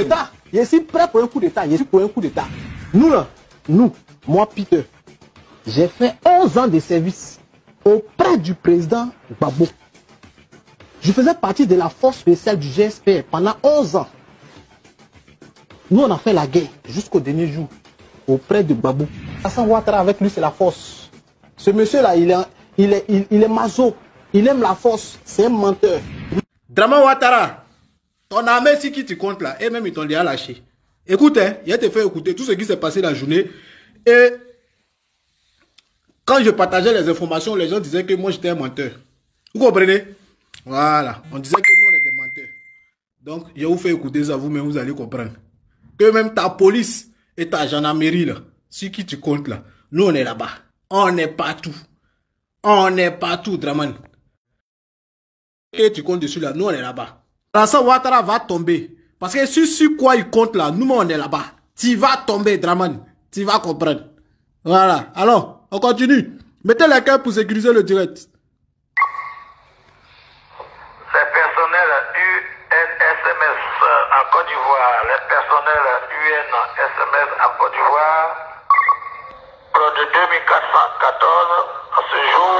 d'État. Je suis prêt pour un coup d'État. Je suis pour un coup d'État. Nous, là, moi, Peter, j'ai fait 11 ans de service auprès du président Gbagbo. Je faisais partie de la force spéciale du GSP pendant 11 ans. Nous, on a fait la guerre jusqu'au dernier jour auprès de Gbagbo. Alassane Ouattara, avec lui, c'est la force. Ce monsieur-là, il est maso. Il aime la force. C'est un menteur. Draman Ouattara, ton armée, si qui tu comptes là, et même ils t'ont déjà lâché. Écoute, hein, il te fait écouter tout ce qui s'est passé la journée. Et quand je partageais les informations, les gens disaient que moi j'étais un menteur. Vous comprenez? Voilà, on disait que nous on était menteurs. Donc, je vous fais écouter ça, vous-même, vous allez comprendre. Que même ta police et ta gendarmerie, là, sur qui tu comptes, là, nous, on est là-bas. On est partout. On est partout, Draman. Et tu comptes dessus, là, nous, on est là-bas. Alassane Ouattara va tomber. Parce que sur quoi il compte, là, nous, on est là-bas. Tu vas tomber, Draman. Tu vas comprendre. Voilà. Alors, on continue. Mettez les cœurs pour sécuriser le direct. Les personnels UNSMS en Côte d'Ivoire, les personnels UNSMS en Côte d'Ivoire, nombre de 2414 à ce jour,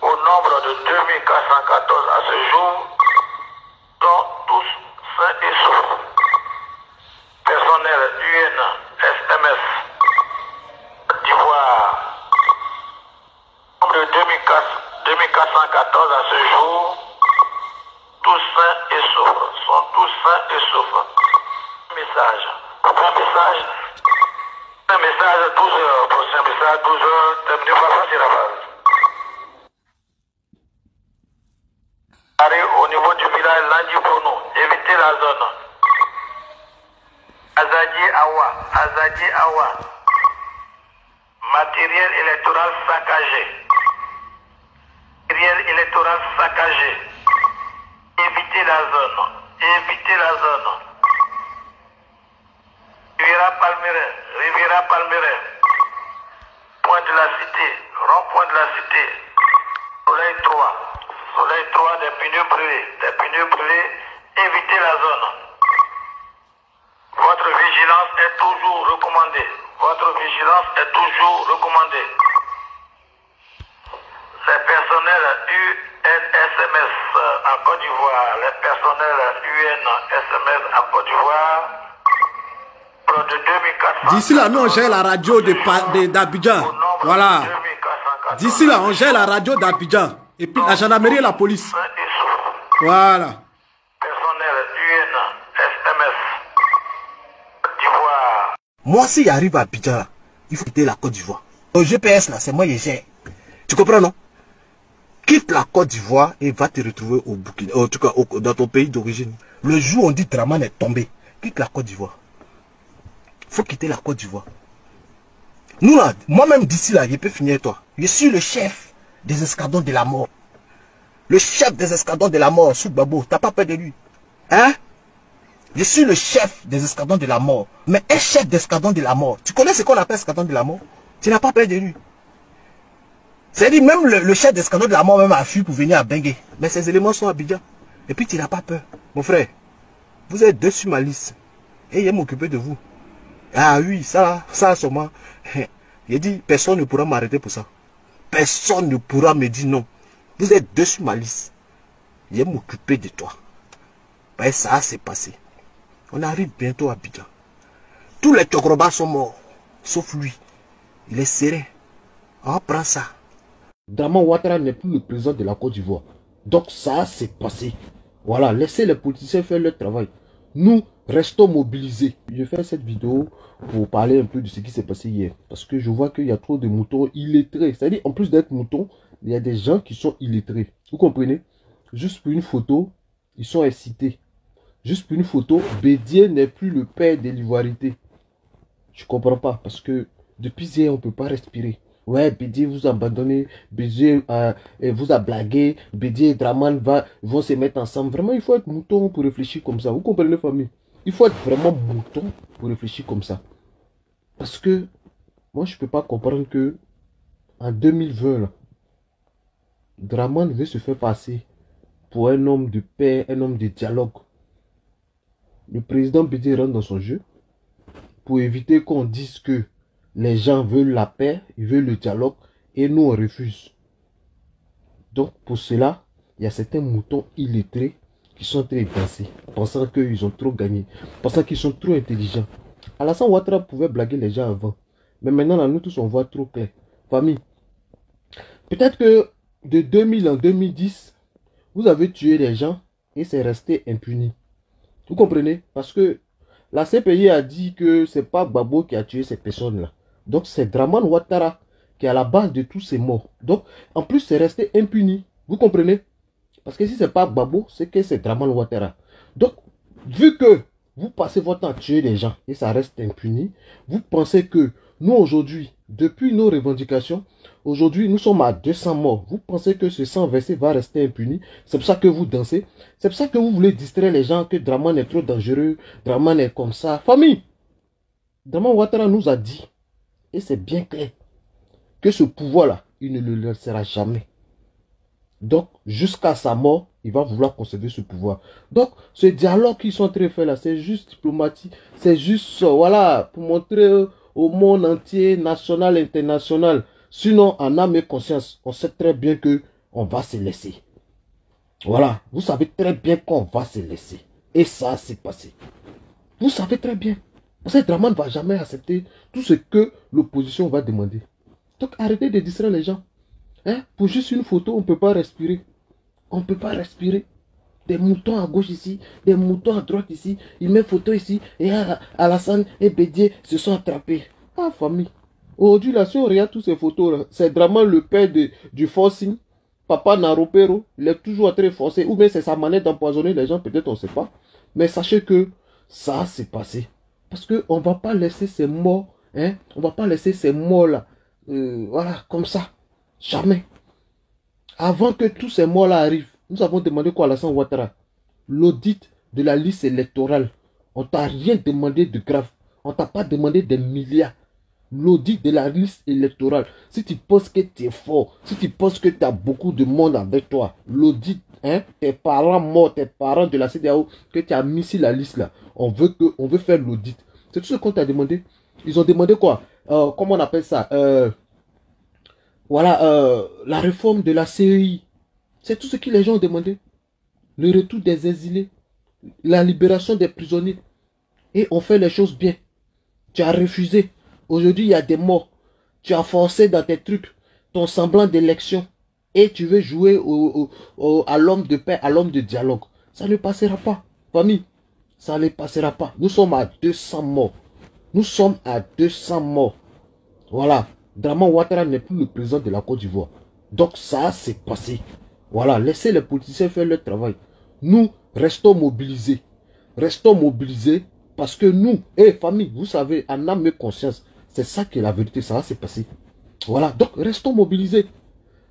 au nombre de 2414 à ce jour, sont tous sains et saufs. Personnel UNSMS Côte d'Ivoire, nombre de 2414 à ce jour, tous sains et saufs, sont tous sains et saufs. Message. Un message 12 heures, prochain message 12 heures, terminé par Francis Raval. Arrive au niveau du village Landjibono, évitez la zone. Azadi Awa. Matériel électoral saccagé. Évitez la zone. Riviera Palmeret. Point de la cité. Rond-point de la cité. Soleil 3 des pneus brûlés. Évitez la zone. Votre vigilance est toujours recommandée. Les personnels UNSMS en Côte d'Ivoire, de 2400. D'ici là, nous on gère la radio d'Abidjan. Voilà. D'ici là, on gère la radio d'Abidjan. Et puis la gendarmerie et la police. Voilà. Personnel UNSMS Côte d'Ivoire. Moi, si j'arrive à Abidjan, il faut quitter la Côte d'Ivoire. Au GPS, là, c'est moi qui gère. Tu comprends, non? Quitte la Côte d'Ivoire et va te retrouver au Burkina, en tout cas dans ton pays d'origine. Le jour où on dit Draman est tombé, quitte la Côte d'Ivoire. Il faut quitter la Côte d'Ivoire. Nous là, moi-même d'ici là, je peux finir toi. Je suis le chef des escadrons de la mort. Le chef des escadrons de la mort, sous Gbagbo. T'as pas peur de lui? Hein? Je suis le chef des escadrons de la mort. Mais un chef d'escadron de la mort. Tu connais ce qu'on appelle escadron de la mort? Tu n'as pas peur de lui. C'est-à-dire même le chef d'escadron de la mort même a fui pour venir à Bengué. Mais ces éléments sont à Abidjan. Et puis tu n'as pas peur. Mon frère, vous êtes deux sur ma liste. Et il va m'occuper de vous. Ah oui, ça sûrement. J'ai dit, personne ne pourra m'arrêter pour ça. Personne ne pourra me dire non. Vous êtes deux sur ma liste. Je vais m'occuper de toi. Ben, ça s'est passé. On arrive bientôt à Abidjan. Tous les Tchokrobas sont morts. Sauf lui. Il est serré. On prend ça. Draman Ouattara n'est plus le président de la Côte d'Ivoire. Donc ça s'est passé. Voilà, laissez les politiciens faire leur travail. Nous restons mobilisés. Je fais cette vidéo pour parler un peu de ce qui s'est passé hier. Parce que je vois qu'il y a trop de moutons illettrés. C'est-à-dire, en plus d'être moutons, il y a des gens qui sont illettrés. Vous comprenez? Juste pour une photo, ils sont incités. Juste pour une photo, Bédier n'est plus le père de l'ivoirité. Je comprends pas. Parce que depuis hier, on ne peut pas respirer. Ouais, Bédier vous a abandonné, Bédier vous a blagué, Bédier et Draman vont se mettre ensemble. Vraiment, il faut être mouton pour réfléchir comme ça. Vous comprenez, famille? Il faut être vraiment mouton pour réfléchir comme ça. Parce que, moi, je ne peux pas comprendre que en 2020, là, Draman veut se faire passer pour un homme de paix, un homme de dialogue. le président Bédié rentre dans son jeu pour éviter qu'on dise que les gens veulent la paix, ils veulent le dialogue et nous on refuse. Donc pour cela, il y a certains moutons illettrés qui sont très danser, pensant qu'ils ont trop gagné, pensant qu'ils sont trop intelligents. Alassane Ouattara pouvait blaguer les gens avant, mais maintenant là, nous tous on voit trop clair. Famille, peut-être que de 2000 en 2010, vous avez tué des gens et c'est resté impuni. Vous comprenez? Parce que la CPI a dit que c'est pas Gbagbo qui a tué ces personnes-là. Donc c'est Dramane Ouattara qui est à la base de tous ces morts. Donc en plus c'est resté impuni. Vous comprenez? Parce que si c'est pas Gbagbo, c'est que c'est Dramane Ouattara. Donc vu que vous passez votre temps à tuer des gens et ça reste impuni, vous pensez que nous aujourd'hui, depuis nos revendications, aujourd'hui nous sommes à 200 morts. Vous pensez que ce sang versé va rester impuni? C'est pour ça que vous dansez. C'est pour ça que vous voulez distraire les gens que Dramane est trop dangereux, Dramane est comme ça. Famille, Dramane Ouattara nous a dit, et c'est bien clair, que ce pouvoir-là, il ne le laissera jamais. Donc, jusqu'à sa mort, il va vouloir conserver ce pouvoir. Donc, ce dialogue qu'ils sont en train de faire là, c'est juste diplomatique. C'est juste, voilà, pour montrer au monde entier, national, international. Sinon, en âme et conscience, on sait très bien que on va se laisser. Voilà, vous savez très bien qu'on va se laisser. Et ça s'est passé. Vous savez très bien. Parce que Dramane ne va jamais accepter tout ce que l'opposition va demander. Donc, arrêtez de distraire les gens. Hein? Pour juste une photo, on ne peut pas respirer. On ne peut pas respirer. Des moutons à gauche ici, des moutons à droite ici. Il met photo ici. Et Alassane et Bédié se sont attrapés. Ah, famille. Aujourd'hui, là, si on regarde toutes ces photos, c'est Dramane le père du forcing. Papa Naropero, il est toujours en train de forcer. Ou bien c'est sa manière d'empoisonner les gens, peut-être on ne sait pas. Mais sachez que ça s'est passé. Parce qu'on ne va pas laisser ces morts. Hein? On ne va pas laisser ces morts-là. Voilà, comme ça. Jamais. Avant que tous ces morts-là arrivent, nous avons demandé quoi à Alassane Ouattara? L'audit de la liste électorale. On t'a rien demandé de grave. On t'a pas demandé des milliards. L'audit de la liste électorale. Si tu penses que tu es fort, si tu penses que tu as beaucoup de monde avec toi, l'audit, hein, tes parents morts, tes parents de la CEDEAO, que tu as mis sur la liste là, on veut faire l'audit. C'est tout ce qu'on t'a demandé. Ils ont demandé quoi? Comment on appelle ça? Voilà, la réforme de la CEI. C'est tout ce que les gens ont demandé. Le retour des exilés. La libération des prisonniers. Et on fait les choses bien. Tu as refusé. Aujourd'hui, il y a des morts. Tu as forcé dans tes trucs ton semblant d'élection. Et tu veux jouer à l'homme de paix, à l'homme de dialogue. Ça ne passera pas. Famille, ça ne passera pas. Nous sommes à 200 morts. Nous sommes à 200 morts. Voilà. Dramane Ouattara n'est plus le président de la Côte d'Ivoire. Donc ça s'est passé. Voilà, laissez les politiciens faire leur travail. Nous, restons mobilisés. Restons mobilisés parce que nous, famille, vous savez, en âme et conscience, c'est ça qui est la vérité, ça s'est passé. Voilà, donc restons mobilisés.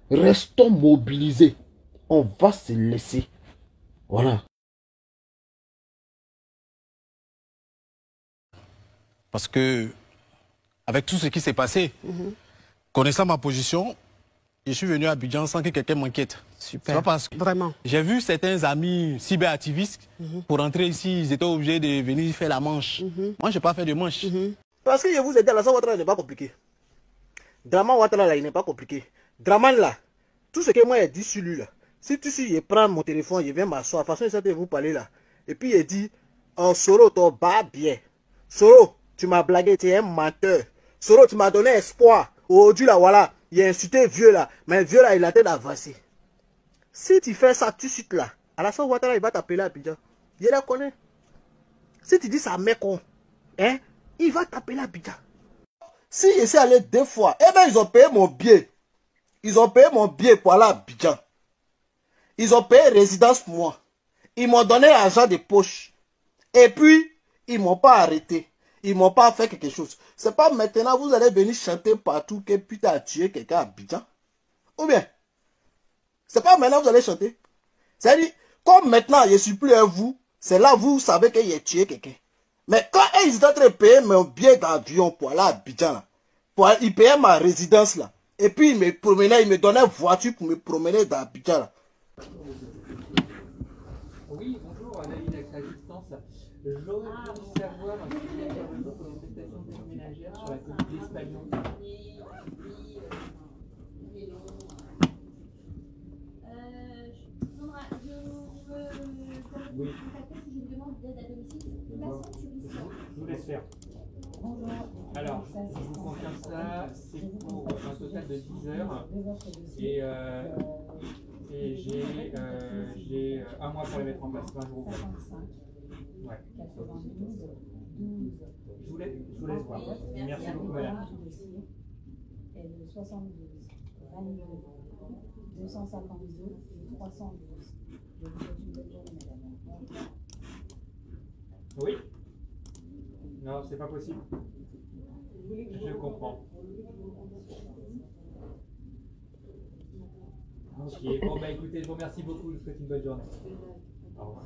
Restons mobilisés. On va se laisser. Voilà. Parce que, avec tout ce qui s'est passé, connaissant ma position, je suis venu à Abidjan sans que quelqu'un m'inquiète. Super. Pas parce que Vraiment. j'ai vu certains amis cyberactivistes, pour rentrer ici, ils étaient obligés de venir faire la manche. Moi, je n'ai pas fait de manche. Parce que je vous ai dit, Alassane Ouattara n'est pas compliqué. Dramane Ouattara, là, il n'est pas compliqué. Dramane, là, tout ce que moi j'ai dit sur lui, là, si tu sais, je prends mon téléphone, je viens m'asseoir, de toute façon, il vous parler, là. Et puis, il dit, oh, Soro, ton bas bien. Soro, tu m'as blagué, tu es un menteur. Soro, tu m'as donné espoir. Aujourd'hui, là, voilà, il a insulté vieux, là. Mais vieux, là, il a tête d'avancer. Si tu fais ça tout de suite, là, Alassane Ouattara, il va t'appeler à Abidjan. Je la connais. Si tu dis ça, mec, hein, il va t'appeler à Abidjan. Si je suis allé 2 fois, eh bien, ils ont payé mon billet. Ils ont payé mon billet pour aller à Abidjan. Ils ont payé résidence pour moi. Ils m'ont donné l'argent de poche. Et puis, ils ne m'ont pas arrêté. Ils ne m'ont pas fait quelque chose. C'est pas maintenant vous allez venir chanter partout que putain a tué quelqu'un à Abidjan. Ou bien, c'est pas maintenant vous allez chanter. C'est-à-dire, comme maintenant je ne suis plus à vous, c'est là vous savez que j'ai tué quelqu'un. Mais quand ils étaient en train de payer mon billet d'avion pour aller à Abidjan, là, ils payaient ma résidence là. Et puis ils me promenaient, ils me donnaient une voiture pour me promener dans Abidjan là. Oui, bonjour, on a une assistance. J'aurais voulu savoir si il y a une protestation de ménagère sur la côte d'Espagnol. Oui. Je vous laisse faire. Alors, je vous confirme ça, c'est pour un total de 10 heures et j'ai un mois pour les mettre en place, 20 jours. Ouais. Je vous laisse voir. Merci beaucoup, madame. 72, 22, 252, 312. Je vous souhaite une bonne journée, madame. Oui? Non, c'est pas possible. Je comprends. Ok, bon bah écoutez, je vous remercie beaucoup, je vous souhaite une bonne journée. Au revoir.